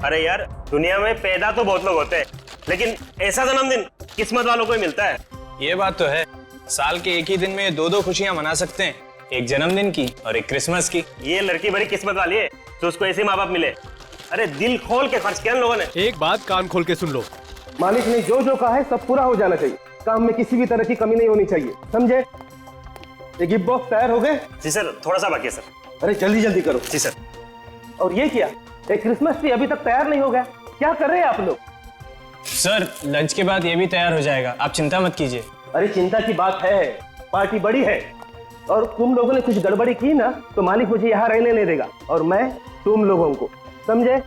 अरे यार, दुनिया में पैदा तो बहुत लोग होते हैं, लेकिन ऐसा जन्मदिन किस्मत वालों को ही मिलता है। ये बात तो है, साल के एक ही दिन में दो खुशियां मना सकते हैं, एक जन्मदिन की और एक क्रिसमस की। ये लड़की बड़ी किस्मत वाली है तो उसको ऐसे माँ बाप मिले। अरे दिल खोल के खर्च किया इन लोगों ने। एक बात कान खोल के सुन लो, मालिक ने जो जो कहा है सब पूरा हो जाना चाहिए। काम में किसी भी तरह की कमी नहीं होनी चाहिए, समझे? ये गिफ्ट बॉक्स तैयार हो गए? जी सर, थोड़ा सा बाकी है सर। अरे जल्दी जल्दी करो। जी सर। और ये क्या, एक क्रिसमस ट्री अभी तक तैयार नहीं हो गया? क्या कर रहे हैं आप लोग? सर लंच के बाद ये भी तैयार हो जाएगा, आप चिंता मत कीजिए। अरे चिंता की बात है, पार्टी बड़ी है और तुम लोगों ने कुछ गड़बड़ी की ना तो मालिक मुझे यहाँ रहने नहीं देगा और मैं तुम लोगों को, समझे?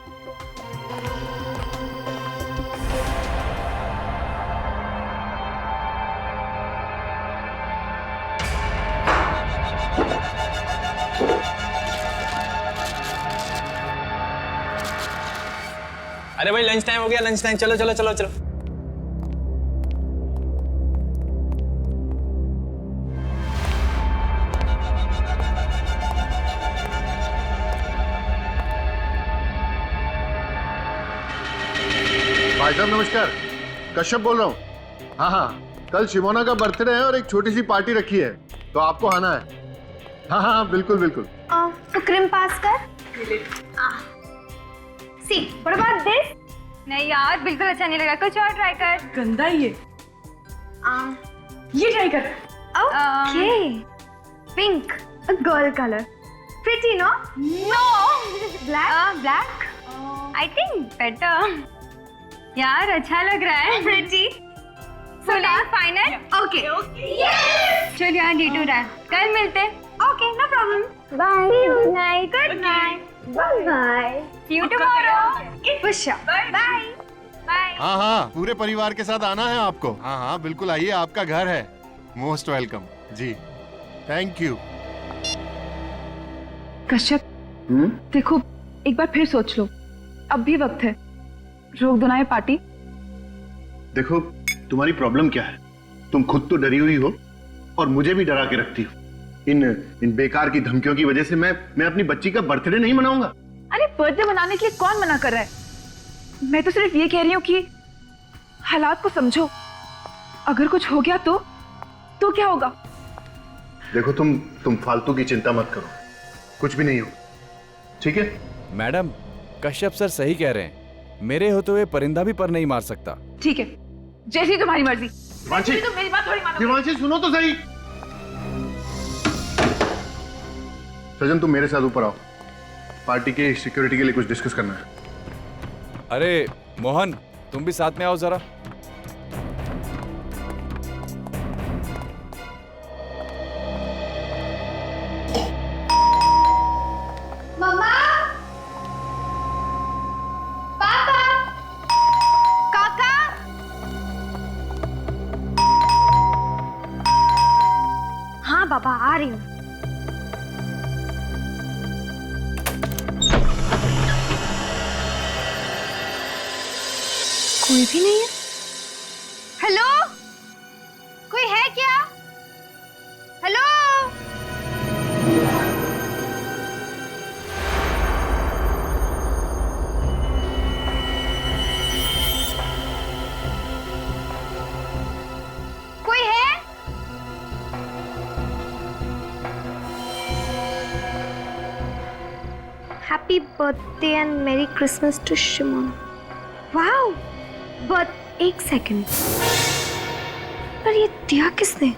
अरे भाई लंच टाइम हो गया, लंच टाइम, चलो चलो चलो चलो। भाई साहब नमस्कार, कश्यप बोल रहा हूँ। हाँ हाँ, कल शिमोना का बर्थडे है और एक छोटी सी पार्टी रखी है, तो आपको आना है। हाँ हाँ बिल्कुल बिल्कुल। तो क्रीम पास कर। सी, व्हाट अबाउट दिस? नहीं यार, बिल्कुल अच्छा नहीं लगा, कुछ और ट्राई कर। गंदा ही है। ये ट्राई कर। Okay, pink, a girl color. Pretty, no? No. Black? Black. I think better. यार अच्छा लग रहा है। Pretty. So now final. Okay. Yes. चल यार डे टू रहा, कल मिलते। Okay, no problem. Bye. Good night. Good night. Bye. See you tomorrow. For sure. Bye. Bye. हाँ हाँ, पूरे परिवार के साथ आना है आपको। हाँ हाँ बिल्कुल आइए, आपका घर है। Most welcome ji, thank you. Kashyap, देखो एक बार फिर सोच लो, अब भी वक्त है, रोक दो ना ये पार्टी। देखो तुम्हारी प्रॉब्लम क्या है, तुम खुद तो डरी हुई हो और मुझे भी डरा के रखती हो। इन बेकार की धमकियों की वजह से मैं अपनी बच्ची का बर्थडे नहीं मनाऊंगा। अरे बर्थडे मनाने के लिए कौन मना कर रहा है? मैं तो सिर्फ ये कह रही हूँ कि हालात को समझो, अगर कुछ हो गया तो क्या होगा? देखो तुम फालतू की चिंता मत करो, कुछ भी नहीं हो, ठीक है? मैडम, कश्यप सर सही कह रहे हैं, मेरे होते हुए परिंदा भी पर नहीं मार सकता। ठीक है, जैसी तुम्हारी मर्जी। दिवांशी, तो मेरी बात थोड़ी मानो। दिवांशी सुनो तो सही। सजन तुम मेरे साथ ऊपर आओ, पार्टी की सिक्योरिटी के लिए कुछ डिस्कस करना है। अरे मोहन, तुम भी साथ में आओ जरा। मम्मा, पापा, काका। हाँ बाबा, आ रही हूँ। कोई भी नहीं है। हेलो, कोई है क्या? हेलो, कोई है? Happy birthday and merry Christmas to Shimona. Wow, but एक सेकंड, पर ये दिया किसने?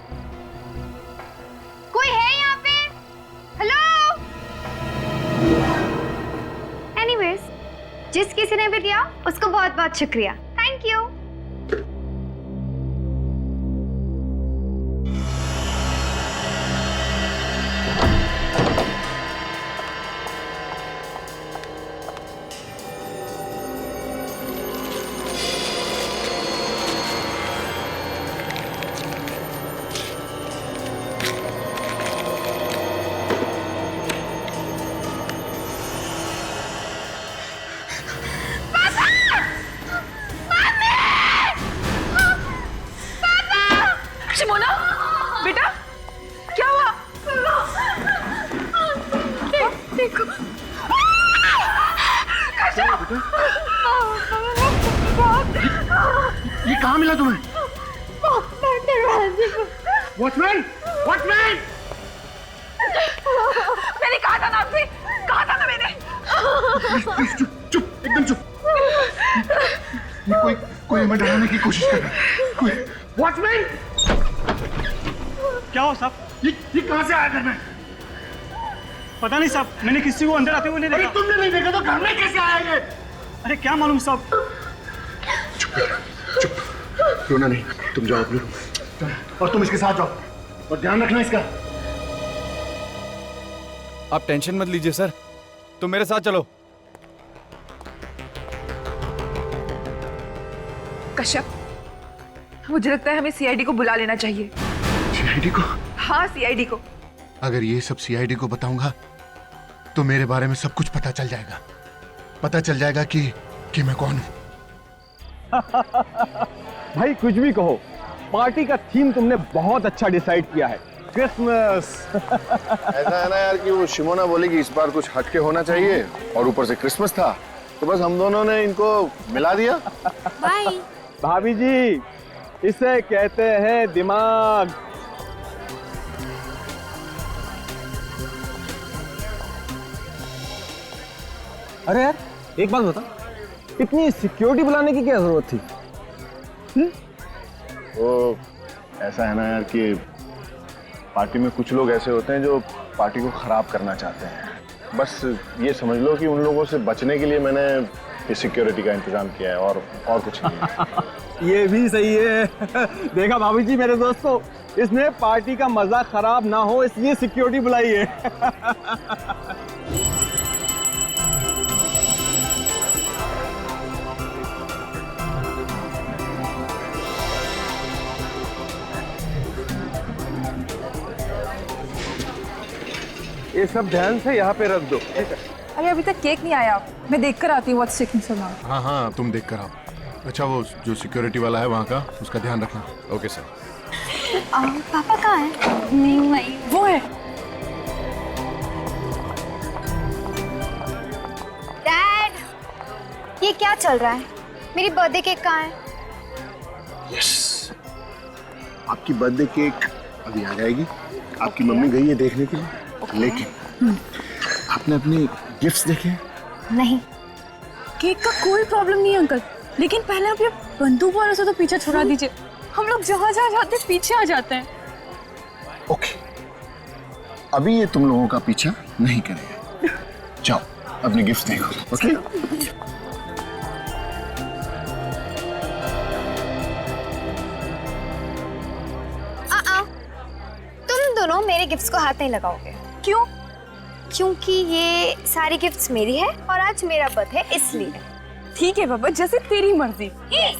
कोई है यहाँ पे? हेलो? एनीवेज, जिस किसी ने भी दिया उसको बहुत बहुत शुक्रिया, थैंक यू। शिमोना, बेटा क्या हुआ? देखो, ये कहाँ मिला तुम्हें? वॉचमैन! वॉचमैन! मैंने कहा था ना आपसे, कहा था ना मैंने। चुप चुप एकदम चुप। ये कोई हमें डराने की कोशिश कर रहा है। कोई वॉचमैन! क्या हो साहब? ये कहाँ से आया घर में? पता नहीं साहब, मैंने किसी को अंदर आते हुए नहीं अरे देखा। तुमने नहीं देखा तो घर में कैसे आया ये? अरे क्या मालूम साहब। चुप रोना नहीं, तुम जाओ अपने रूम में और तुम इसके साथ जाओ और ध्यान रखना इसका। आप टेंशन मत लीजिए सर, तुम मेरे साथ चलो। कश्यप, मुझे लगता है हमें सीआईडी को बुला लेना चाहिए। सीआईडी को? हाँ, सीआईडी को। अगर ये सब सीआईडी को बताऊंगा तो मेरे बारे में सब कुछ पता चल जाएगा। पता चल जाएगा कि मैं कौन हूं। भाई कुछ भी कहो, पार्टी का थीम तुमने बहुत अच्छा डिसाइड किया है, क्रिसमस। ऐसा है ना यार कि वो शिमोना बोली कि इस बार कुछ हटके होना चाहिए और ऊपर से क्रिसमस था, तो बस हम दोनों ने इनको मिला दिया। बाय। भाभी जी, इसे कहते हैं दिमाग। अरे यार, एक बात बता, इतनी सिक्योरिटी बुलाने की क्या जरूरत थी? वो ऐसा है ना यार कि पार्टी में कुछ लोग ऐसे होते हैं जो पार्टी को खराब करना चाहते हैं। बस ये समझ लो कि उन लोगों से बचने के लिए मैंने ये सिक्योरिटी का इंतजाम किया है और कुछ नहीं। ये भी सही है। देखा भाभी जी मेरे दोस्तों, इसने पार्टी का मजा खराब ना हो इसलिए सिक्योरिटी बुलाई है। ये सब ध्यान से यहाँ पे रख दो। अरे अभी तक केक नहीं आया, मैं देख कर आती हूँ व्हाट्स टेकिंग सो लॉन्ग। हाँ तुम देख कर आओ। अच्छा वो जो सिक्योरिटी वाला है वहाँ का, उसका ध्यान रखना। Okay sir. पापा कहाँ है? वो है। डैड, ये क्या चल रहा है? मेरी बर्थडे केक कहाँ है? यस, आपकी बर्थडे केक अभी आ जाएगी। आपकी मम्मी गई है देखने के लिए। लेकिन आपने अपने गिफ्ट्स देखे? नहीं। केक का कोई प्रॉब्लम नहीं अंकल, लेकिन पहले आप ये बंदूक वालों से तो पीछे छुड़ा दीजिए। हम लोग जहाँ जहाँ जाते पीछे आ जाते हैं। ओके, अभी ये तुम लोगों का पीछा नहीं करेगा। जाओ अपने गिफ्ट देखो। ओके तुम दोनों मेरे गिफ्ट्स को हाथ नहीं लगाओगे। क्यों? क्योंकि ये सारी गिफ्ट्स मेरी है और आज मेरा बर्थडे है इसलिए। ठीक है बाबा, जैसे तेरी मर्जी।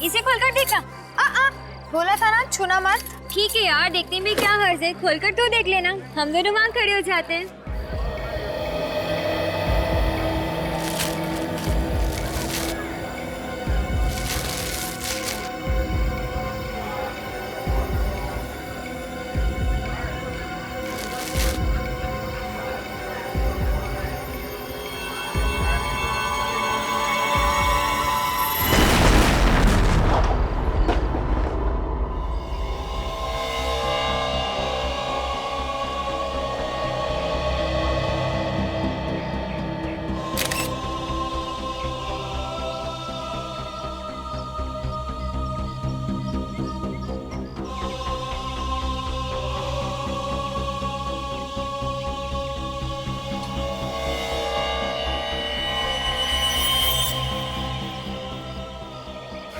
इसे खोलकर देखा। बोला था ना छूना मत। ठीक है यार, देखने में क्या हर्ज है, खोलकर तो देख लेना। हम दोनों वहाँ खड़े हो जाते हैं।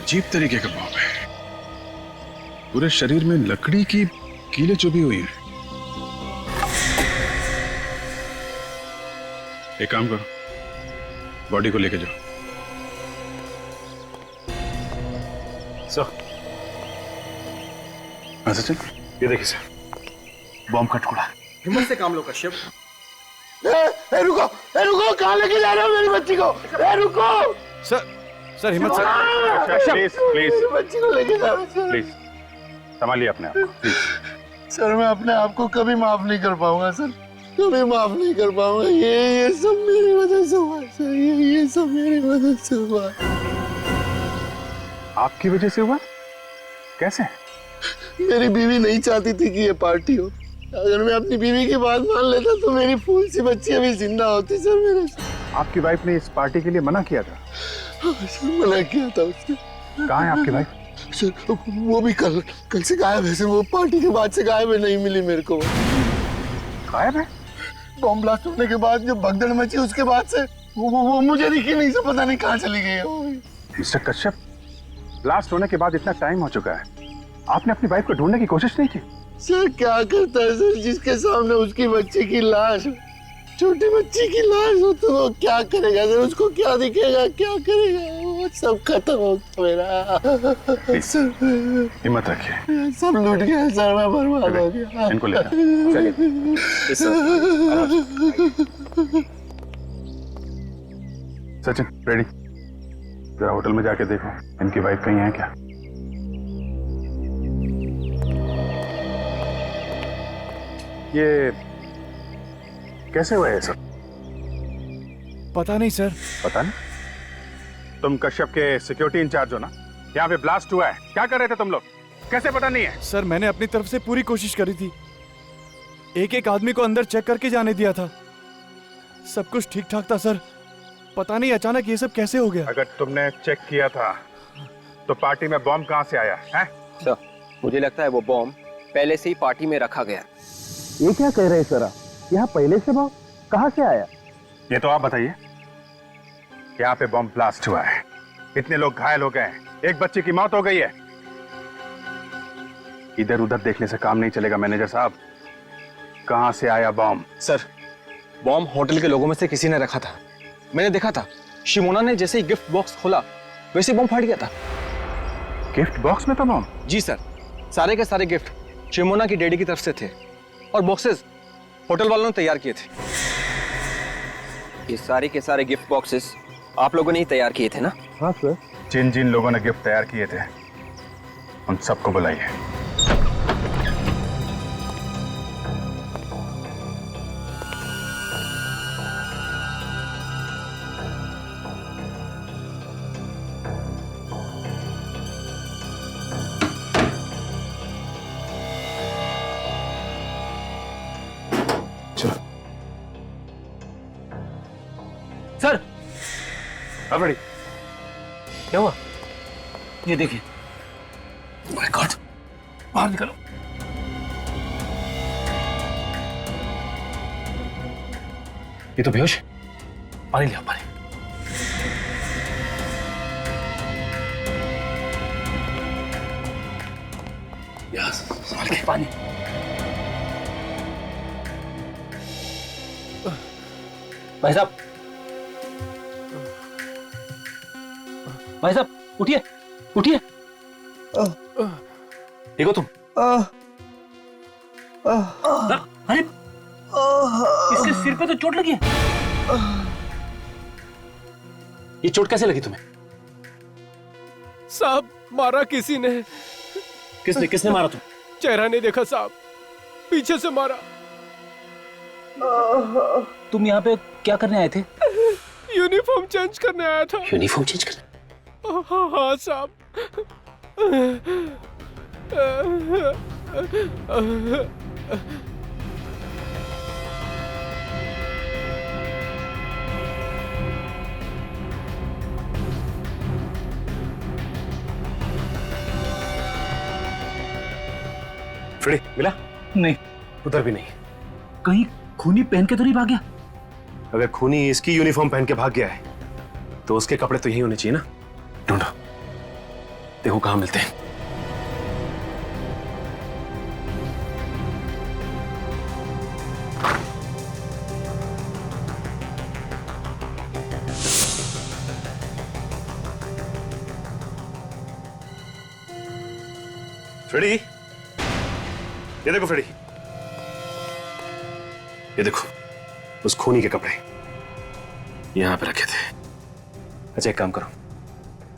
अजीब तरीके का बॉम्ब है, पूरे शरीर में लकड़ी की कीलें चुभी हुई हैं। एक काम करो, बॉडी को लेके जाओ। सचिन, ये देखिए सर, बॉम्ब का टुकड़ा। हिम्मत से काम लो कश्यप। रुको कहाँ लेके जा रहे हो मेरी बच्ची को? रुको सर हिम्मत से। प्लीज बच्ची को लेके जा रहे हो। प्लीज संभालिए अपने आप को, प्लीज। सर मैं अपने आप को कभी माफ नहीं कर पाऊंगा सर, कभी माफ नहीं कर पाऊंगा। ये सब मेरी वजह से हुआ सर, ये सब मेरी वजह से हुआ। आपकी वजह से हुआ? कैसे? मेरी बीवी नहीं चाहती थी कि ये पार्टी हो। अगर मैं अपनी बीवी की बात मान लेता तो मेरी फूल सी बच्ची अभी जिंदा होती सर मेरे। आपकी वाइफ ने इस पार्टी के लिए मना किया था? मना किया था उसने। कहाँ है आपकी वाइफ? सर वो भी कल से गायब है सर। वो पार्टी के बाद से गायब है, नहीं मिली मेरे को। गायब है? बॉम्ब ब्लास्ट होने के बाद जो भगदड़ मची उसके बाद से वो मुझे दिखी नहीं सर। पता नहीं कहाँ चली गई है वो। मिस्टर कश्यप, ब्लास्ट होने के बाद इतना टाइम हो चुका है, आपने अपनी वाइफ को ढूंढने की कोशिश नहीं की? सर क्या करता है सर, जिसके सामने उसकी बच्ची की लाश, छोटी बच्ची की लाश हो तो वो क्या करेगा सर? उसको क्या दिखेगा, क्या करेगा? वो सब खत्म हो मेरा। सर हिम्मत रखिए। सब लूट गया सर, मैं बर्बाद हो गया। इनको ले सचिन, रेडी? जरा होटल में जाके देखो इनकी वाइफ कहीं है क्या। ये कैसे हुआ है सब? पता नहीं सर। पता नहीं? तुम कश्यप के सिक्योरिटी इंचार्ज हो ना? यहाँ पे ब्लास्ट हुआ है, क्या कर रहे थे तुम लोग? कैसे पता नहीं है? सर मैंने अपनी तरफ से पूरी कोशिश करी थी, एक एक आदमी को अंदर चेक करके जाने दिया था, सब कुछ ठीक ठाक था सर। पता नहीं अचानक ये सब कैसे हो गया। अगर तुमने चेक किया था तो पार्टी में बॉम्ब कहाँ से आया है? सर मुझे लगता है वो बॉम्ब पहले से ही पार्टी में रखा गया। ये क्या कह रहे हैं सर आप? यहाँ पहले से बॉम्ब कहाँ से आया? ये तो आप बताइए। यहाँ पे बॉम्ब ब्लास्ट हुआ है, इतने लोग घायल हो गए, एक बच्चे की मौत हो गई है। इधर उधर देखने से काम नहीं चलेगा मैनेजर साहब। कहाँ से आया बॉम्ब? सर बॉम्ब होटल के लोगों में से किसी ने रखा था, मैंने देखा था। शिमोना ने जैसे ही गिफ्ट बॉक्स खोला वैसे बॉम्ब फट गया था। गिफ्ट बॉक्स में था बॉम्ब? जी सर, सारे के सारे गिफ्ट शिमोना की डैडी की तरफ से थे और बॉक्सेस होटल वालों ने तैयार किए थे। ये सारे के सारे गिफ्ट बॉक्सेस आप लोगों ने ही तैयार किए थे ना? हाँ सर। जिन जिन लोगों ने गिफ्ट तैयार किए थे उन सबको बुलाइए। सर अब रेडी? क्या हुआ? ये देखिए। माय गॉड, बाहर निकलो। ये तो बेहोश है। पानी लिया, पानी। यस, संभाल के पानी। भाई साहब, भाई साहब उठिए, उठिए। देखो तुम। अरे इसके सिर पे तो चोट लगी है। ये चोट कैसे लगी तुम्हें? साहब मारा किसी ने। किसने किसने मारा तुम? चेहरा नहीं देखा साहब, पीछे से मारा। तुम यहाँ पे क्या करने आए थे? यूनिफॉर्म चेंज करने आया था। यूनिफॉर्म चेंज करने? हाँ साहब। फ्रेडी मिला? नहीं, उधर भी नहीं। कहीं खूनी पहन के तो नहीं भाग गया? अगर खूनी इसकी यूनिफॉर्म पहन के भाग गया है तो उसके कपड़े तो यही होने चाहिए ना। ढूंढो, देखो कहां मिलते हैं। फ्रेडी, ये देखो फ्रेडी, ये देखो उस खूनी के कपड़े यहां पे रखे थे। अच्छा एक काम करो,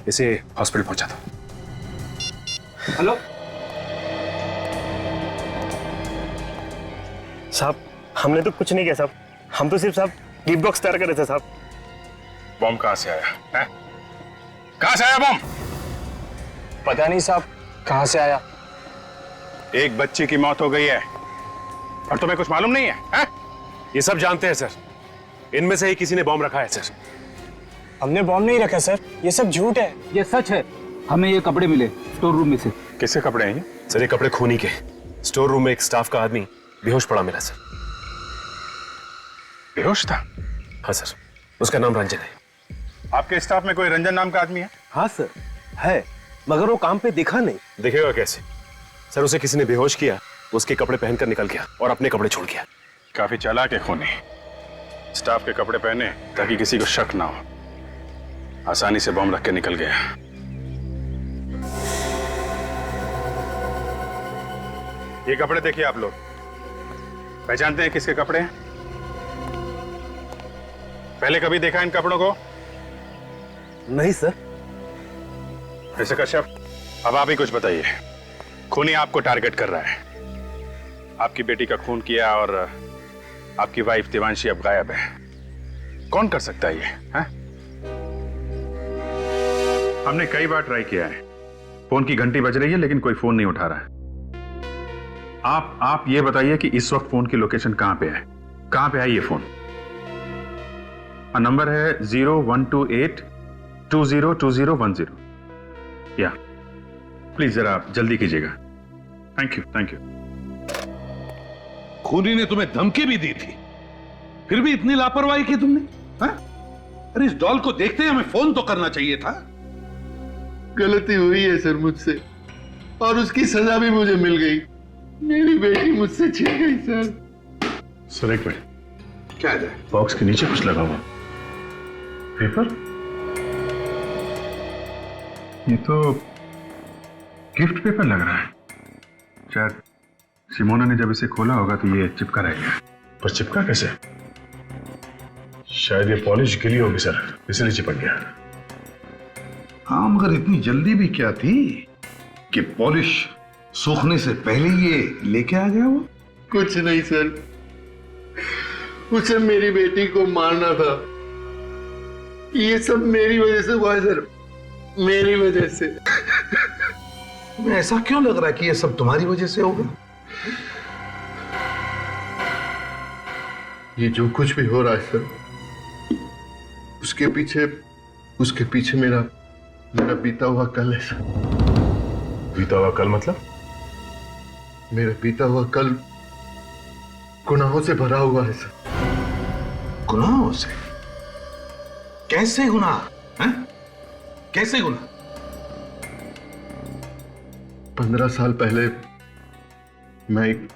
इसे हॉस्पिटल पहुंचा दो। हेलो साहब, हमने तो कुछ नहीं किया साहब, हम तो सिर्फ साहब गिफ्ट बॉक्स तैयार कर रहे थे साहब। बॉम्ब कहां से आया है? कहां से आया बॉम्ब? पता नहीं साहब कहां से आया। एक बच्चे की मौत हो गई है और तुम्हें कुछ मालूम नहीं है, है? ये सब जानते हैं सर, इनमें से ही किसी ने बॉम्ब रखा है सर। हमने बॉम्ब नहीं रखा सर, ये सब झूठ है। ये सच है, हमें ये कपड़े मिले स्टोर रूम में से। किसके कपड़े हैं ये? सर ये कपड़े खूनी के। स्टोर रूम में एक स्टाफ का आदमी बेहोश पड़ा मिला सर। बेहोश था? हाँ सर, उसका नाम रंजन है। आपके स्टाफ में कोई रंजन नाम का आदमी है? हाँ सर है, मगर वो काम पे दिखा नहीं। दिखेगा कैसे सर, उसे किसी ने बेहोश किया, उसके कपड़े पहनकर निकल गया और अपने कपड़े छोड़ गया। काफी चालाक है खूनी। स्टाफ के कपड़े पहने ताकि किसी को शक ना हो, आसानी से बम रख के निकल गया। ये कपड़े देखिए आप लोग, पहचानते हैं किसके कपड़े हैं? पहले कभी देखा इन कपड़ों को? नहीं सर। मिस्टर कश्यप, अब आप ही कुछ बताइए। खूनी आपको टारगेट कर रहा है, आपकी बेटी का खून किया और आपकी वाइफ देवांशी अब गायब है। कौन कर सकता है ये, हैं? हमने कई बार ट्राई किया है, फोन की घंटी बज रही है लेकिन कोई फोन नहीं उठा रहा है। आप ये बताइए कि इस वक्त फोन की लोकेशन कहां पे है? कहां पे है ये फोन? नंबर है 0128202010। या प्लीज जरा आप जल्दी कीजिएगा। Thank you, thank you. खूनी ने तुम्हें धमकी भी दी थी, फिर भी इतनी लापरवाही की तुमने, हाँ? अरे इस डॉल को देखते ही हमें फोन तो करना चाहिए था। गलती हुई है सर मुझसे, और उसकी सजा भी मुझे मिल गई। मेरी बेटी मुझसे छिन गई सर। सर एक मिनट, क्या है बॉक्स के नीचे कुछ लगा हुआ पेपर? ये तो गिफ्ट पेपर लग रहा है। शायद सिमोना ने जब इसे खोला होगा तो ये चिपका रहेगा। पर चिपका कैसे? शायद ये पॉलिश गिली होगी सर, इसलिए चिपक गया। हाँ, मगर इतनी जल्दी भी क्या थी कि पॉलिश सूखने से पहले ये लेके आ गया वो? कुछ नहीं सर, उसे मेरी बेटी को मारना था। ये सब मेरी वजह से हुआ है सर, मेरी वजह से। तुम्हें ऐसा क्यों लग रहा है कि ये सब तुम्हारी वजह से होगा? ये जो कुछ भी हो रहा है सर, उसके पीछे मेरा बीता हुआ कल है सर। बीता हुआ कल मतलब? मेरा बीता हुआ कल गुनाहों से भरा हुआ है सर। गुनाहों से? कैसे गुनाह? कैसे गुनाह? 15 साल पहले मैं एक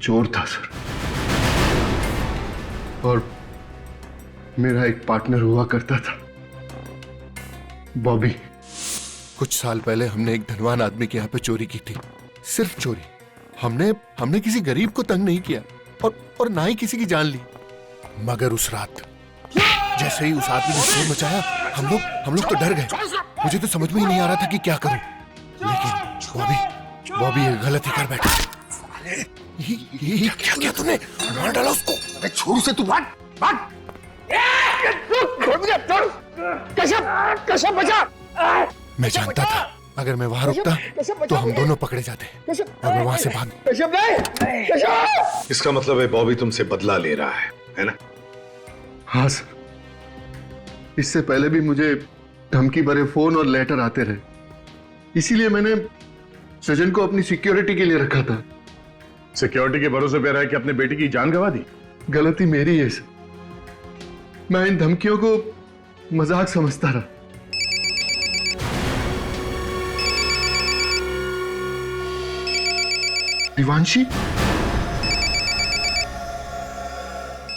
चोर था सर, और मेरा एक पार्टनर हुआ करता था, बॉबी। कुछ साल पहले हमने एक धनवान आदमी के यहाँ पे चोरी की थी, सिर्फ चोरी। हमने किसी गरीब को तंग नहीं किया और ना ही किसी की जान ली। मगर उस रात जैसे ही उस आदमी ने शोर मचाया, हम लोग तो डर गए। मुझे तो समझ में ही नहीं आ रहा था कि क्या करूं। लेकिन बॉबी ये गलती कर बैठा। ये क्या किया तूने? मार डाला उसको। अरे छोड़ उसे, तू भाग। कैसे बचा? मैं जानता था अगर मैं वहां रुकता तो हम दोनों पकड़े जाते, और मैं वहां से भाग। इसका मतलब है बॉबी तुमसे बदला ले रहा है ना? हाँ सर, इससे पहले भी मुझे धमकी भरे फोन और लेटर आते रहे, इसीलिए मैंने सजन को अपनी सिक्योरिटी के लिए रखा था। सिक्योरिटी के भरोसे पे रहा है कि अपने बेटी की जान गंवा दी? गलती मेरी है सर, मैं इन धमकियों को मजाक समझता रहा। दिवांशी,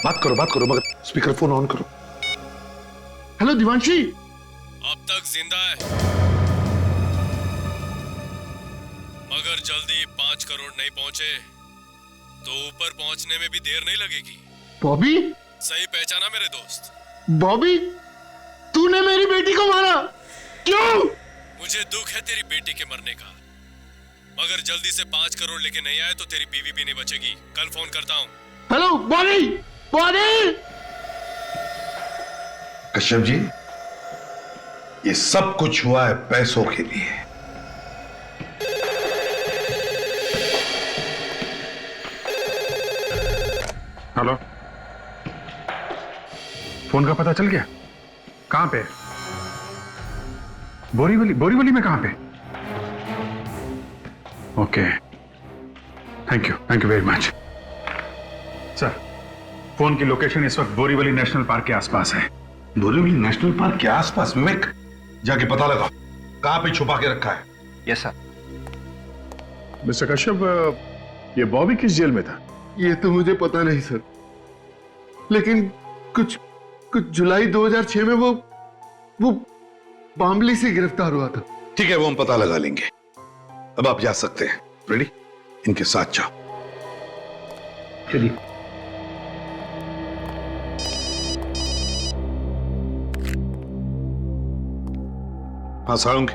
बात करो, मगर स्पीकर फोन ऑन करो। हेलो दिवांशी। अब तक जिंदा है, मगर जल्दी 5 करोड़ नहीं पहुंचे तो ऊपर पहुंचने में भी देर नहीं लगेगी। बॉबी? सही पहचाना मेरे दोस्त? बॉबी, तूने मेरी बेटी को मारा, क्यों? मुझे दुख है तेरी बेटी के मरने का, मगर जल्दी से 5 करोड़ लेके नहीं आए तो तेरी बीवी भी नहीं बचेगी। कल फोन करता हूं। हेलो बॉबी। कश्यप जी, ये सब कुछ हुआ है पैसों के लिए। हेलो, फोन का पता चल गया? कहां पे? बोरीवली में कहां पे? Okay, thank you very much. Sir, phone की लोकेशन इस वक्त बोरीवली नेशनल पार्क के आसपास है। बोरीवली नेशनल पार्क के आसपास? विवेक, जाके पता लगा कहां पे छुपा के रखा है। Yes sir. मिस्टर कश्यप, ये बॉबी किस जेल में था? ये तो मुझे पता नहीं सर, लेकिन कुछ जुलाई 2006 में वो बामली से गिरफ्तार हुआ था। ठीक है, वो हम पता लगा लेंगे। अब आप जा सकते हैं। रेडी? इनके साथ जाओ। चलिए। हाँ साळुंखे,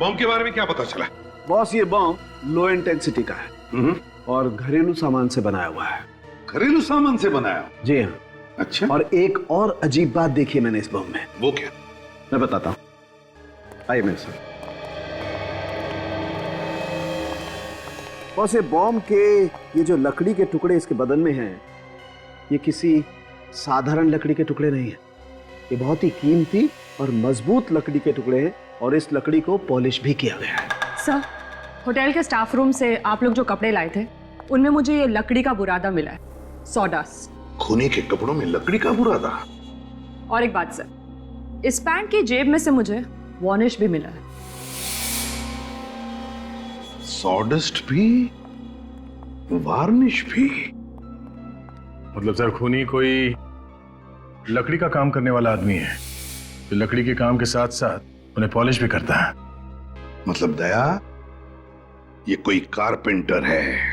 बम के बारे में क्या पता चला? बॉस, ये बम लो इंटेंसिटी का है और घरेलू सामान से बनाया हुआ है। घरेलू सामान से बनाया? जी हाँ। अच्छा। और एक और अजीब बात देखी मैंने इस बम में। वो क्या? मैं बताता हूँ, आइए मेरे साथ। बॉस, ये बम के ये जो लकड़ी के टुकड़े इसके बदन में हैं, ये किसी साधारण लकड़ी के टुकड़े नहीं है। ये बहुत ही कीमती और मजबूत लकड़ी के टुकड़े हैं और इस लकड़ी को पॉलिश भी किया गया है। सर, होटल के स्टाफ रूम से आप लोग जो कपड़े लाए थे उनमें मुझे ये लकड़ी का बुरादा मिला है, सॉडास्ट। खूनी के कपड़ों में लकड़ी का बुरादा? और एक बात सर, इस पैंट की जेब में से मुझे वार्निश भी मिला है। सॉडस्ट भी, वार्निश भी? मतलब सर, खूनी कोई लकड़ी का काम करने वाला आदमी है जो लकड़ी के काम के साथ साथ उन्हें पॉलिश भी करता है। मतलब दया, ये कोई कारपेंटर है।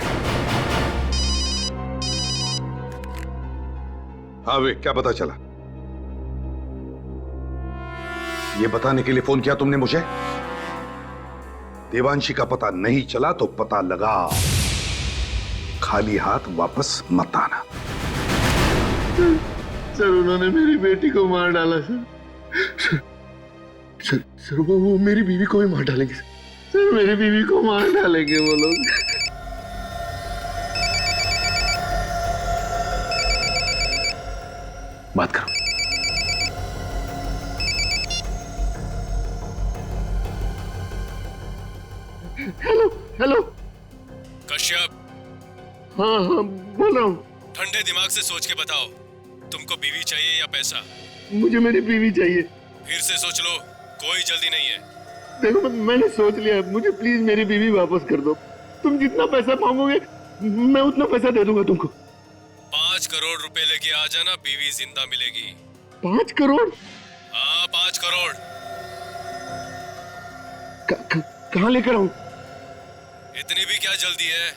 हाँ वे, क्या पता चला? ये बताने के लिए फोन किया तुमने मुझे? देवांशी का पता नहीं चला तो पता लगा। खाली हाथ वापस मत आना। सर, उन्होंने मेरी बेटी को मार डाला सर। सर, वो मेरी बीवी को भी मार डालेंगे सर। मेरी बीवी को मार डालेंगे वो लोग। बात करो। हेलो कश्यप। हाँ, बोल रहा हूँ। ठंडे दिमाग से सोच के बताओ, तुमको बीवी चाहिए या पैसा? मुझे मेरी बीवी चाहिए। फिर से सोच लो, कोई जल्दी नहीं है। देखो, मैंने सोच लिया, मुझे प्लीज मेरी बीवी वापस कर दो। तुम जितना पैसा मांगोगे मैं उतना पैसा दे दूंगा तुमको। 5 करोड़ रुपए लेके आ जाना, बीवी जिंदा मिलेगी। 5 करोड़? हाँ, 5 करोड़। कहाँ लेकर आऊं? इतनी भी क्या जल्दी है?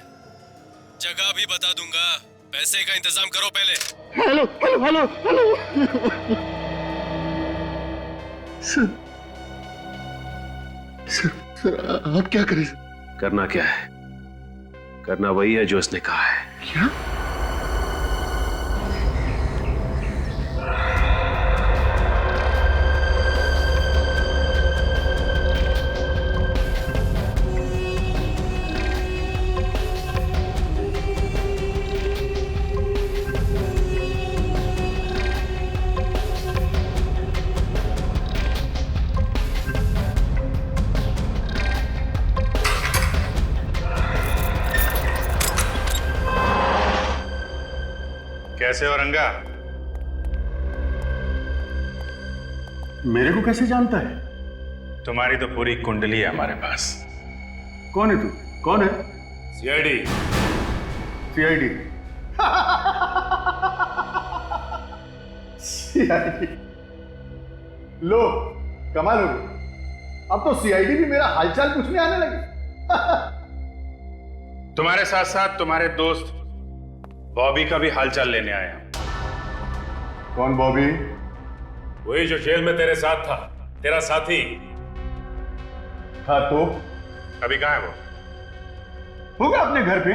जगह भी बता दूंगा, पैसे का इंतजाम करो पहले। Hello hello hello hello. Sir, आप क्या करें? करना क्या है? करना वही है जो उसने कहा है। क्या? कैसे हो रंगा? मेरे को कैसे जानता है? तुम्हारी तो पूरी कुंडली है हमारे पास। कौन है तू? कौन है? सीआईडी। सीआईडी? सीआईडी? लो, कमाल हो गई। अब तो सीआईडी भी मेरा हालचाल पूछने आने लगी। तुम्हारे साथ साथ तुम्हारे दोस्त बॉबी का भी हालचाल लेने आया। कौन बॉबी? वही जो जेल में तेरे साथ था, तेरा साथी था। तो अभी कहाँ है वो? होगा अपने घर पे।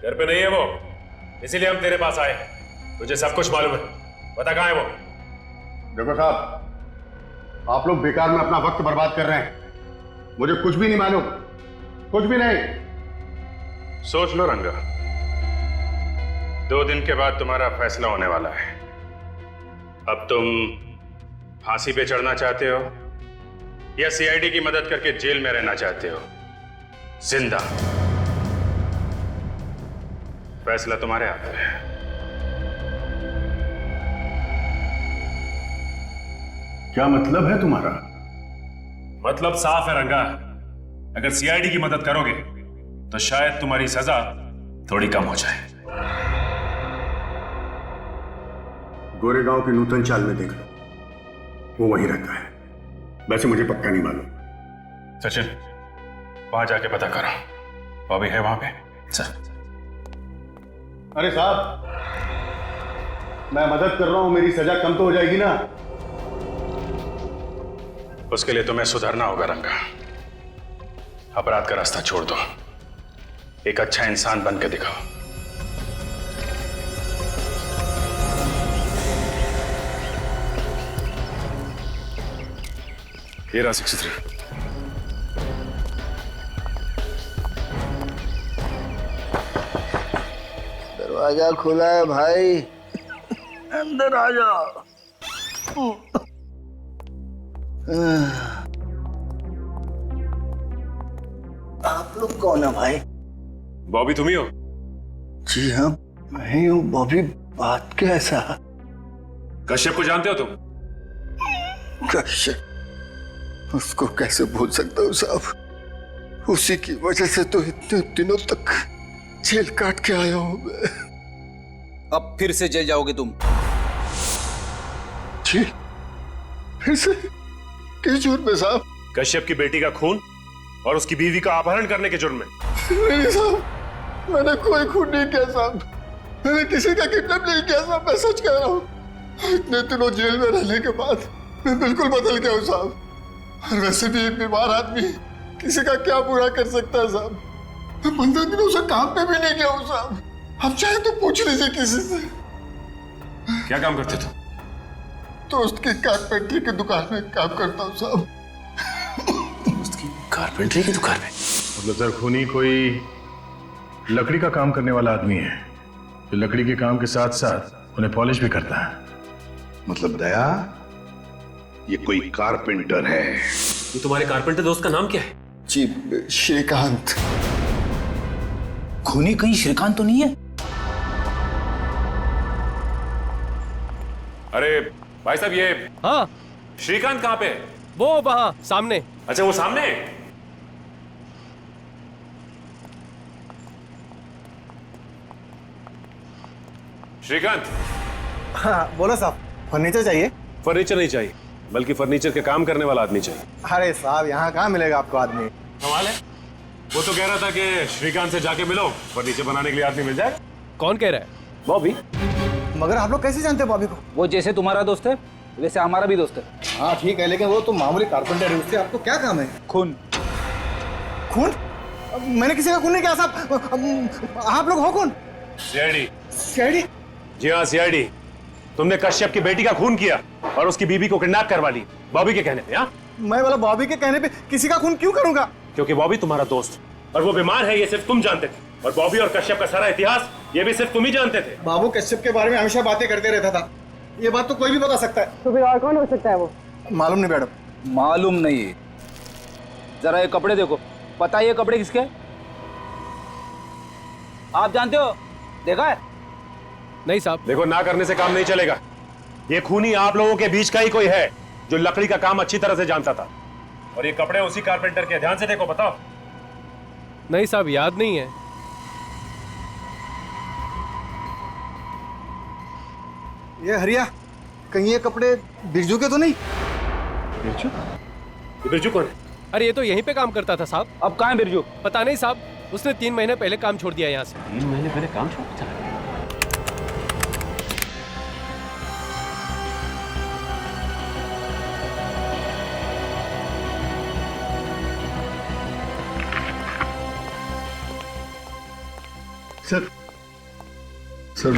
घर पे नहीं है वो, इसीलिए हम तेरे पास आए हैं। तुझे सब कुछ मालूम है, बता कहाँ है वो? देखो साहब, आप लोग बेकार में अपना वक्त बर्बाद कर रहे हैं। मुझे कुछ भी नहीं मालूम, कुछ भी नहीं। सोच लो रंगा, 2 दिन के बाद तुम्हारा फैसला होने वाला है। अब तुम फांसी पे चढ़ना चाहते हो या सीआईडी की मदद करके जेल में रहना चाहते हो जिंदा? फैसला तुम्हारे हाथ में है। क्या मतलब है तुम्हारा? मतलब साफ है रंगा, अगर सीआईडी की मदद करोगे तो शायद तुम्हारी सजा थोड़ी कम हो जाए। गोरेगांव के नूतन चाल में देख लो, वो वहीं रहता है। वैसे मुझे पक्का नहीं मालूम। सचिन, वहां जाके पता करो, बॉबी है वहां पे? सर। अरे साहब, मैं मदद कर रहा हूं, मेरी सजा कम तो हो जाएगी ना? उसके लिए तुम्हें सुधरना होगा रंगा। अपराध का रास्ता छोड़ दो, एक अच्छा इंसान बन के दिखाओ। ये रहा 63। दरवाजा खुला है भाई, अंदर आ जाओ। आप लोग कौन है भाई? बॉबी तुम ही हो? जी हाँ, मैं ही हूँ। बॉबी, बात कैसा? कश्यप को जानते हो तुम? कश्यप? उसको कैसे भूल सकता हूँ साहब, उसी की वजह से तो इतने दिनों तक जेल काट के आया हूँ मैं। अब फिर से जेल जाओगे तुम? जी, फिर से? किस जुर्म में साहब? कश्यप की बेटी का खून और उसकी बीवी का अपहरण करने के जुर्म में। नहीं साहब, मैंने कोई खून नहीं किया साहब, मैंने किसी का किडनैप नहीं किया साहब, मैं सच कह रहा हूँ। इतने दिनों जेल में रहने के बाद मैं बिल्कुल बदल गया हूँ साहब। और वैसे भी एक बीमार आदमी किसी का क्या बुरा कर सकता है साहब। मैं 15 दिनों से काम पे भी नहीं गया हूँ साहब। अब चाहे तो पूछ लीजिए किसी से। क्या काम करते थे? दोस्त की कारपेंटरी की दुकान में काम करता हूँ साहब। दोस्त की कारपेंटरी की दुकान में? मतलब सर, खूनी कोई लकड़ी का काम करने वाला आदमी है जो लकड़ी के काम के साथ साथ उन्हें पॉलिश भी करता है। मतलब दया, ये कोई कारपेंटर है। ये तुम्हारे कारपेंटर दोस्त का नाम क्या है? जी, श्रीकांत। खूनी कहीं श्रीकांत तो नहीं है? अरे भाई साहब, ये हाँ, श्रीकांत कहाँ पे? वो वहां सामने। अच्छा, वो सामने? श्रीकांत। हाँ बोलो साहब, फर्नीचर चाहिए? फर्नीचर नहीं चाहिए, बल्कि फर्नीचर के काम करने वाला आदमी चाहिए। अरे साहब, यहाँ कहाँ मिलेगा आपको आदमी? कमाल है, वो तो कह रहा था कि श्रीकांत से जाके मिलो, फर्नीचर बनाने के लिए आदमी मिल जाए। कौन कह रहा है? बॉबी। मगर आप लोग कैसे जानते हैं बॉबी को? वो जैसे तुम्हारा दोस्त है वैसे हमारा भी दोस्त है। हाँ ठीक है, लेकिन वो तो मामूली कारपेंटर है, उससे आपको क्या काम है? खून। खून? मैंने किसी का खून नहीं किया साहब। आप लोग हो कौन? सीआईडी। सीआईडी? जी हाँ, सीआईडी। तुमने कश्यप की बेटी का खून किया और उसकी बीवी को किडनैप करवा ली बॉबी के कहने पे। हाँ, मैं बोला बॉबी के कहने पे किसी का खून क्यों करूंगा? क्योंकि बॉबी तुम्हारा दोस्त और वो बीमार है, ये सिर्फ तुम जानते थे। और बॉबी और कश्यप का सारा इतिहास ये भी सिर्फ तुम ही जानते थे। बाबू कश्यप के बारे में हमेशा बातें करते रहता था, ये बात तो कोई भी बता सकता है। तो फिर और कौन हो सकता है वो? मालूम नहीं मैडम। मालूम नहीं? जरा ये कपड़े देखो, पता है ये कपड़े किसके? आप जानते हो? देखा है? नहीं साहब। देखो, ना करने से काम नहीं चलेगा। ये खूनी आप लोगों के बीच का ही कोई है जो लकड़ी का काम अच्छी तरह से जानता था। और ये कपड़े उसी कारपेंटर के। ध्यान से देखो, बताओ। नहीं साहब, याद नहीं है। ये हरिया, कहीं ये कपड़े बिरजू के तो नहीं? बिरजू? बिरजू कौन है? अरे ये तो यहीं पे काम करता था साहब। अब कहाँ है बिरजू? पता नहीं साहब, उसने 3 महीने पहले काम छोड़ दिया यहाँ से। 3 महीने पहले काम छोड़ दिया? सर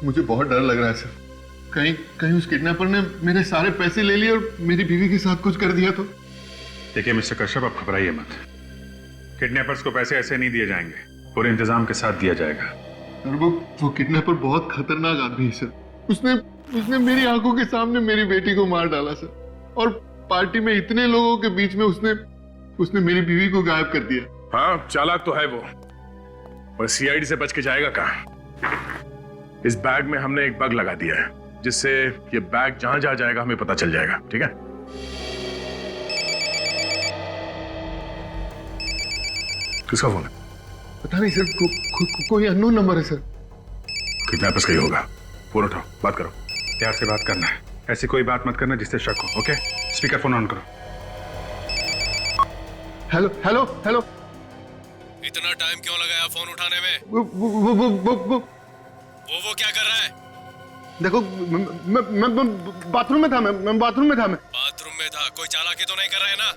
मुझे बहुत डर लग रहा है सर। कहीं उस किडनैपर ने मेरे सारे पैसे ले लिए और मेरी बीवी के साथ कुछ कर दिया तो। देखिए मिस्टर कश्यप, आप घबराइए मत। किडनैपर्स को पैसे ऐसे नहीं दिए जाएंगे, पूरे इंतजाम के साथ दिया जाएगा। और वो किडनैपर बहुत खतरनाक आदमी है सर। उसने मेरी आंखों के सामने मेरी बेटी को मार डाला सर। और पार्टी में इतने लोगों के बीच में उसने मेरी बीवी को गायब कर दिया। हाँ, चालाक तो है वो, और सीआईडी से बच के जाएगा कहाँ? इस बैग में हमने एक बग लगा दिया है, जिससे ये बैग जहां जहां जाएगा हमें पता चल जाएगा। ठीक है? किसका फोन है? पता नहीं सर, कोई अननोन नंबर है सर। किडनैपर्स का ही होगा। फोन उठाओ, बात करो। प्यार से बात करना है, ऐसी कोई बात मत करना जिससे शक हो। ओके? स्पीकर फोन ऑन करो। Hello hello hello. इतना टाइम क्यों लगाया फोन उठाने में? वो क्या कर रहा है? देखो, मैं बाथरूम में था। मैं बाथरूम में था। बाथरूम में था? कोई चालाकी तो नहीं कर रहा है ना?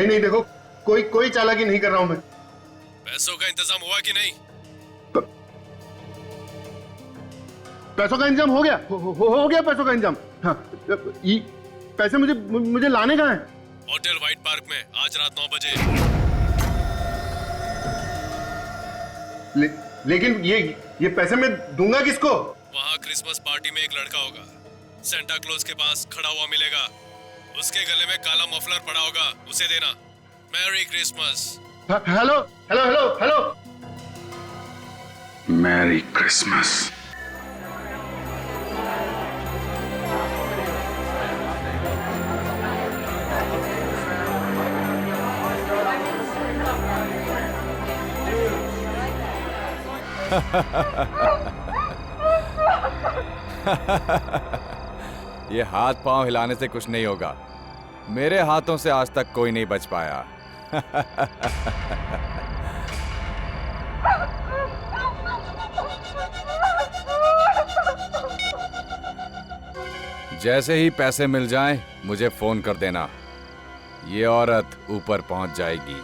नहीं, देखो, कोई चालाकी नहीं कर रहा हूं मैं। पैसों का इंतजाम हुआ कि नहीं? पैसों का इंतजाम हो गया। हो गया पैसों का इंतजाम। हाँ, पैसे मुझे लाने कहाँ हैं? होटल व्हाइट पार्क में आज रात 9 बजे। लेकिन ये पैसे मैं दूंगा किसको? वहाँ क्रिसमस पार्टी में एक लड़का होगा, सेंटा क्लॉज के पास खड़ा हुआ मिलेगा। उसके गले में काला मफलर पड़ा होगा, उसे देना। Merry Christmas. Hello hello hello hello. Merry Christmas. ये हाथ पांव हिलाने से कुछ नहीं होगा। मेरे हाथों से आज तक कोई नहीं बच पाया। जैसे ही पैसे मिल जाएं, मुझे फोन कर देना। ये औरत ऊपर पहुंच जाएगी।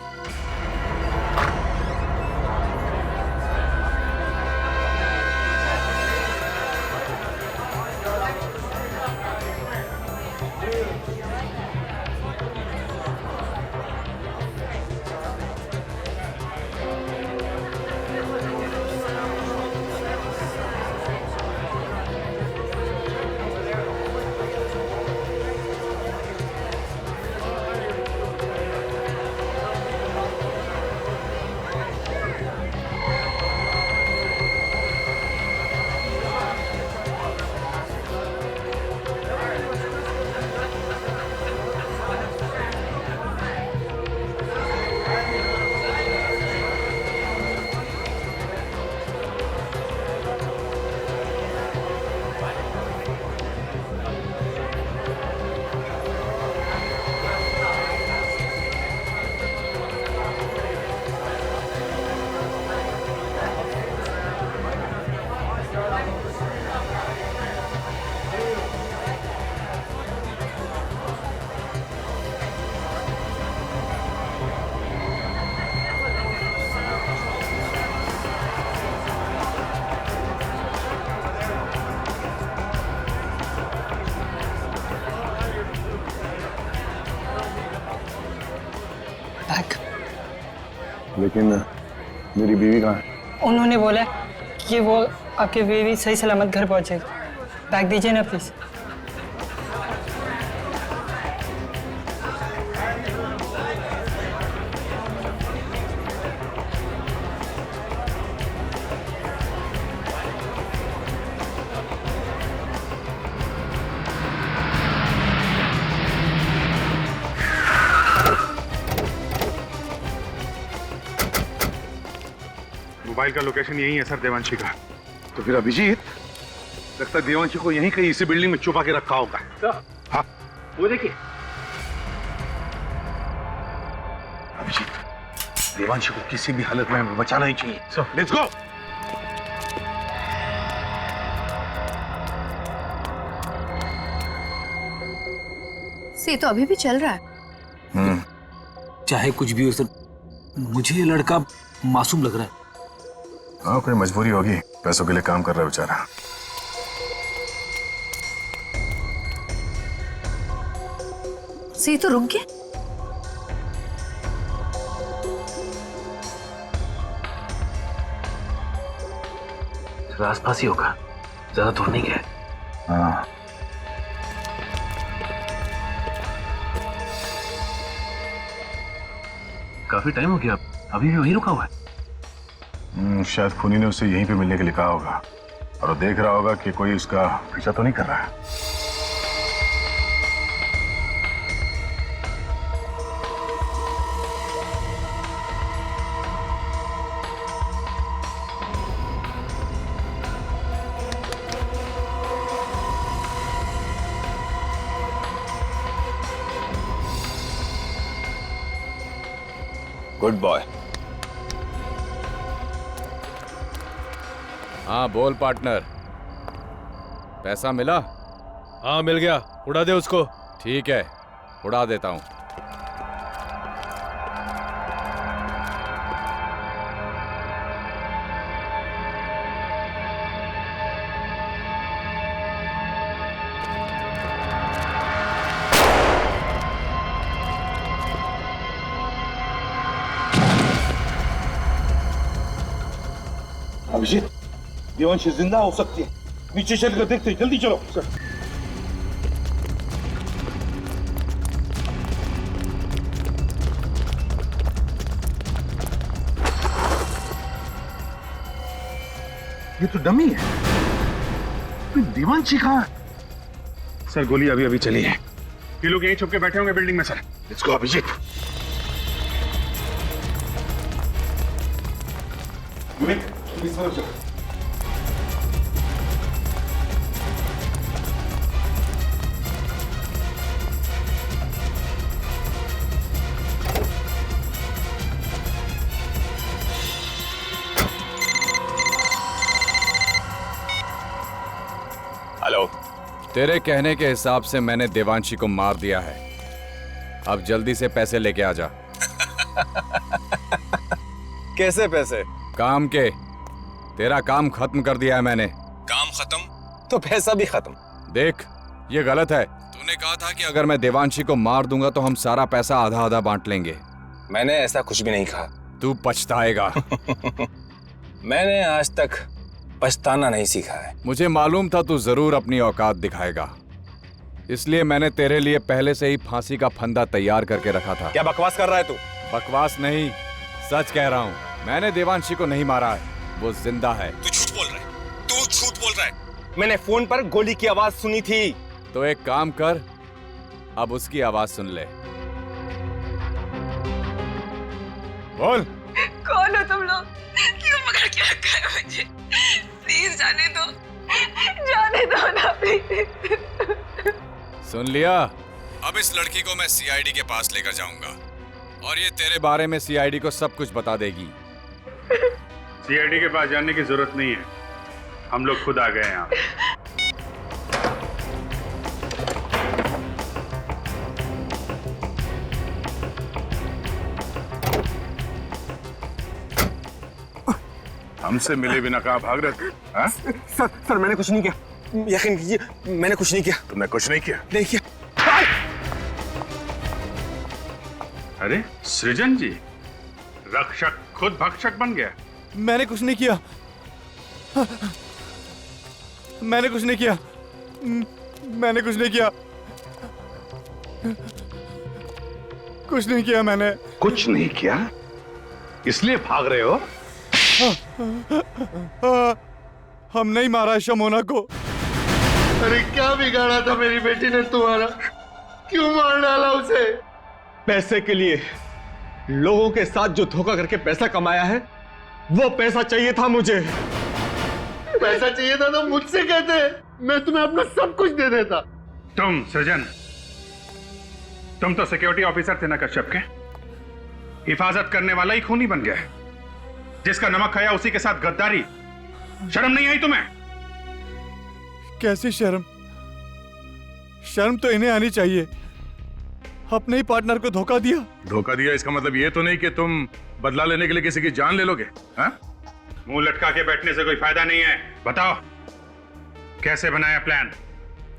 लेकिन मेरी बीवी कहाँ है? उन्होंने बोला कि वो आपकी बीवी सही सलामत घर पहुंचेगी। बैग दीजिए ना प्लीज। मोबाइल का लोकेशन यही है सर, देवांशी का। तो फिर अभिजीत, लगता है देवांशी को यहीं कहीं इसी बिल्डिंग में छुपा के रखा होगा। हाँ, वो देखिए अभिजीत, देवांशी को किसी भी हालत में बचाना ही चाहिए। सर लेट्स गो। से तो अभी भी चल रहा है। चाहे कुछ भी हो सर, मुझे ये लड़का मासूम लग रहा है। हाँ, कोई मजबूरी होगी, पैसों के लिए काम कर रहा है बेचारा। से तो रुक गया। आसपास ही होगा, ज्यादा दूर नहीं गया। हाँ, काफी टाइम हो गया, अभी भी वहीं रुका हुआ है। शायद खूनी ने उसे यहीं पे मिलने के लिए कहा होगा और वो देख रहा होगा कि कोई उसका पीछा तो नहीं कर रहा है। Good boy. हाँ बोल पार्टनर, पैसा मिला? हाँ मिल गया, उड़ा दे उसको। ठीक है, उड़ा देता हूँ। अभिजीत, देवांशी जिंदा हो सकती है, नीचे चल कर देखते, जल्दी चलो। सर ये तो डमी है, देवांशी कहाँ है? सर गोली अभी अभी चली है, ये लोग यहीं छुप के बैठे होंगे बिल्डिंग में। Sir let's go Abhijit. Hello. तेरे कहने के हिसाब से मैंने देवांशी को मार दिया है, अब जल्दी से पैसे लेके आ जा। कैसे पैसे? काम के। तेरा काम खत्म कर दिया है मैंने। काम खत्म तो पैसा भी खत्म। देख, ये गलत है। तूने कहा था कि अगर मैं देवांशी को मार दूंगा तो हम सारा पैसा आधा आधा बांट लेंगे। मैंने ऐसा कुछ भी नहीं कहा। तू पछताएगा। मैंने आज तक पछताना नहीं सीखा है। मुझे मालूम था तू जरूर अपनी औकात दिखाएगा, इसलिए मैंने तेरे लिए पहले से ही फांसी का फंदा तैयार करके रखा था। क्या बकवास कर रहा है तू? बकवास नहीं, सच कह रहा हूँ। मैंने देवांशी को नहीं मारा है, वो जिंदा है। तू झूठ बोल रहा है, तू झूठ बोल रहा है। मैंने फोन पर गोली की आवाज सुनी थी। तो एक काम कर, अब उसकी आवाज सुन ले। बोल। कौन हो तुम लोग? क्यों पकड़ के रखा है मुझे? प्लीज जाने दो, जाने दो ना प्लीज। सुन लिया? अब इस लड़की को मैं सीआईडी के पास लेकर जाऊंगा और ये तेरे बारे में सीआईडी को सब कुछ बता देगी। सीआईडी के पास जाने की जरूरत नहीं है, हम लोग खुद आ गए यहाँ। हमसे मिले बिना कहाँ भाग रहे थे? हाँ? सर मैंने कुछ नहीं किया, यकीन कीजिए मैंने कुछ नहीं किया। तुमने कुछ नहीं किया? नहीं किया। अरे सृजन जी, रक्षक खुद भक्षक बन गया। मैंने कुछ नहीं किया, मैंने कुछ नहीं किया, मैंने कुछ नहीं किया, कुछ नहीं किया मैंने। कुछ नहीं किया इसलिए भाग रहे हो? हम नहीं मारा शमोना को। अरे क्या बिगाड़ा था मेरी बेटी ने तुम्हारा? क्यों मार डाला उसे? पैसे के लिए लोगों के साथ जो धोखा करके पैसा कमाया है, वो पैसा चाहिए था मुझे। पैसा चाहिए था तो मुझसे कहते, मैं तुम्हें अपना सब कुछ दे देता। तुम सृजन, तुम तो सिक्योरिटी ऑफिसर थे ना कश्यप के, हिफाजत करने वाला ही खूनी बन गया। जिसका नमक खाया उसी के साथ गद्दारी। शर्म नहीं आई तुम्हें? कैसी शर्म? शर्म तो इन्हें आनी चाहिए, अपने ही पार्टनर को धोखा दिया। धोखा दिया इसका मतलब ये तो नहीं कि तुम बदला लेने के लिए किसी की जान ले लोगे। हाँ? मुंह लटका के बैठने से कोई फायदा नहीं है। बताओ कैसे बनाया प्लान?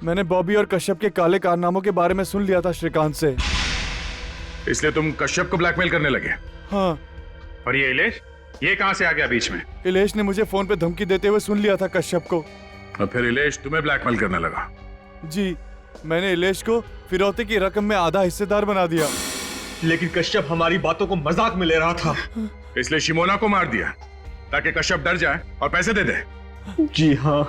मैंने बॉबी और कश्यप के काले कारनामों के बारे में सुन लिया था श्रीकांत से। इसलिए तुम कश्यप को ब्लैकमेल करने लगे? हाँ। और ये इलेश, ये कहां से आ गया बीच में? इलेश ने मुझे फोन पे धमकी देते हुए सुन लिया था कश्यप को। और फिर इलेश तुम्हें ब्लैकमेल करने लगा? जी, मैंने इलेश को फिरौती की रकम में आधा हिस्सेदार बना दिया। लेकिन कश्यप हमारी बातों को मजाक में ले रहा था। इसलिए शिमोना को मार दिया ताकि कश्यप डर जाए और पैसे दे दे। जी हाँ।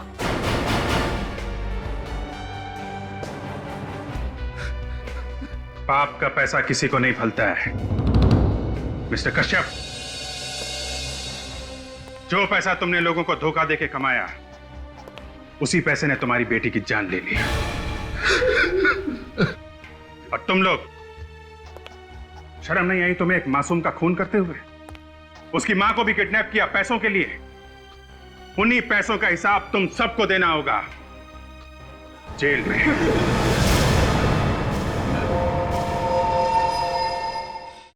पाप का पैसा किसी को नहीं फलता है मिस्टर कश्यप। जो पैसा तुमने लोगों को धोखा देके कमाया, उसी पैसे ने तुम्हारी बेटी की जान ले ली। और तुम लोग, शर्म नहीं आई तुम्हें एक मासूम का खून करते हुए? उसकी मां को भी किडनैप किया पैसों के लिए। उन्हीं पैसों का हिसाब तुम सबको देना होगा जेल में।